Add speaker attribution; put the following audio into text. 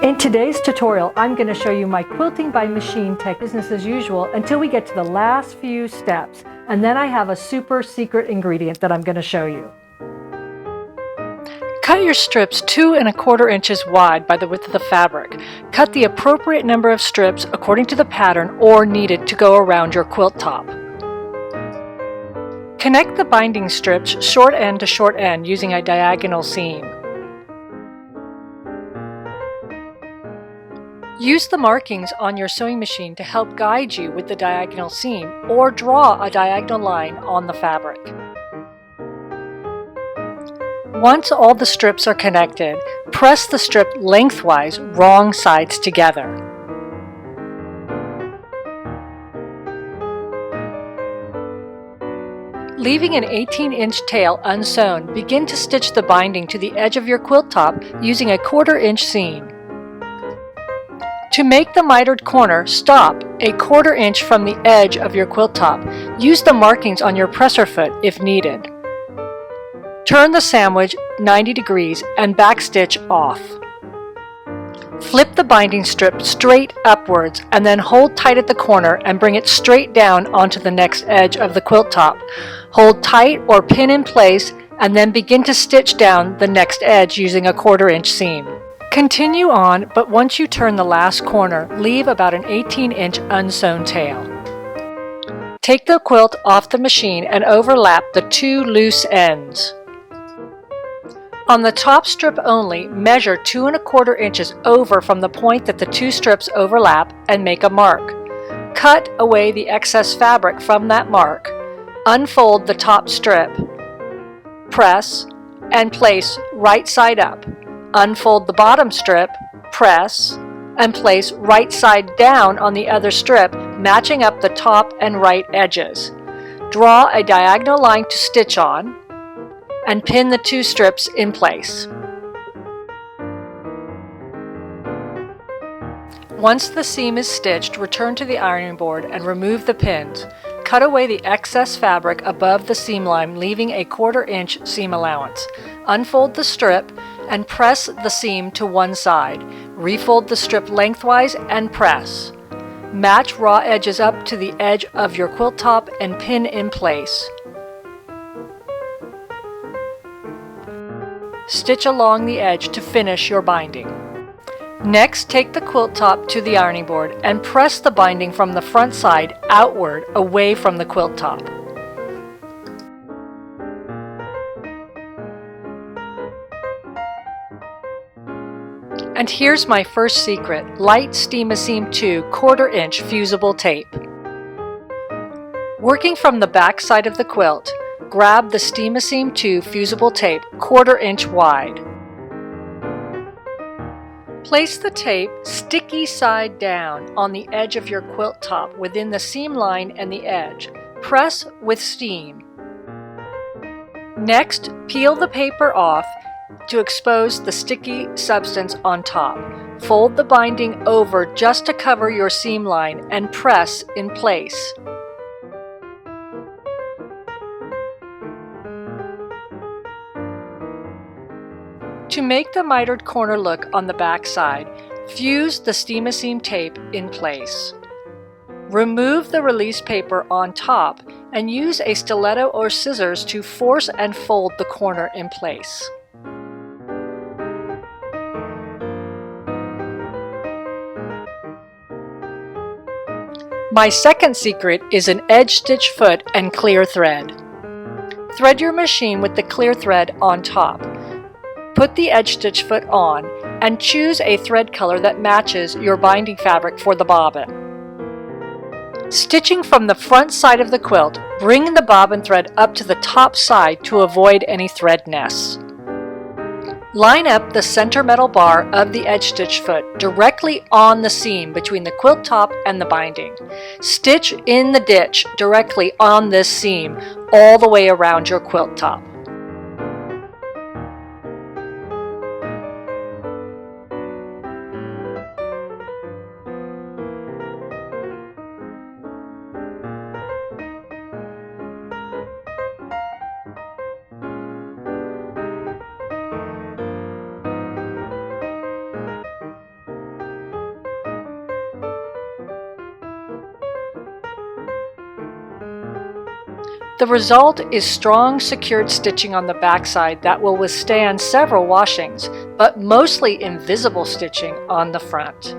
Speaker 1: In today's tutorial, I'm going to show you my quilting by machine tech business as usual until we get to the last few steps. And then I have a super secret ingredient that I'm going to show you. Cut your strips 2 1/4 inches wide by the width of the fabric. Cut the appropriate number of strips according to the pattern or needed to go around your quilt top. Connect the binding strips short end to short end using a diagonal seam. Use the markings on your sewing machine to help guide you with the diagonal seam or draw a diagonal line on the fabric. Once all the strips are connected, press the strip lengthwise, wrong sides together. Leaving an 18-inch tail unsewn, begin to stitch the binding to the edge of your quilt top using a 1/4 inch seam. To make the mitered corner, stop a 1/4 inch from the edge of your quilt top. Use the markings on your presser foot if needed. Turn the sandwich 90 degrees and backstitch off. Flip the binding strip straight upwards and then hold tight at the corner and bring it straight down onto the next edge of the quilt top. Hold tight or pin in place and then begin to stitch down the next edge using a 1/4 inch seam. Continue on, but once you turn the last corner, leave about an 18-inch unsewn tail. Take the quilt off the machine and overlap the 2 loose ends. On the top strip only, measure 2 1/4 inches over from the point that the 2 strips overlap and make a mark. Cut away the excess fabric from that mark. Unfold the top strip. Press and place right side up. Unfold the bottom strip, press, and place right side down on the other strip, matching up the top and right edges. Draw a diagonal line to stitch on, and pin the 2 strips in place. Once the seam is stitched, return to the ironing board and remove the pins. Cut away the excess fabric above the seam line, leaving a 1/4 inch seam allowance. Unfold the strip and press the seam to one side. Refold the strip lengthwise and press. Match raw edges up to the edge of your quilt top and pin in place. Stitch along the edge to finish your binding. Next, take the quilt top to the ironing board and press the binding from the front side outward away from the quilt top. And here's my first secret, light Steam-A-Seam 2 1/4 inch fusible tape. Working from the back side of the quilt, grab the Steam-A-Seam 2 fusible tape 1/4 inch wide. Place the tape sticky side down on the edge of your quilt top within the seam line and the edge. Press with steam. Next, peel the paper off to expose the sticky substance on top. Fold the binding over just to cover your seam line and press in place. To make the mitered corner look on the back side, fuse the Steam-A-Seam tape in place. Remove the release paper on top and use a stiletto or scissors to force and fold the corner in place. My second secret is an edge stitch foot and clear thread. Thread your machine with the clear thread on top. Put the edge stitch foot on and choose a thread color that matches your binding fabric for the bobbin. Stitching from the front side of the quilt, bring the bobbin thread up to the top side to avoid any thread nests. Line up the center metal bar of the edge stitch foot directly on the seam between the quilt top and the binding. Stitch in the ditch directly on this seam all the way around your quilt top. The result is strong secured stitching on the backside that will withstand several washings, but mostly invisible stitching on the front.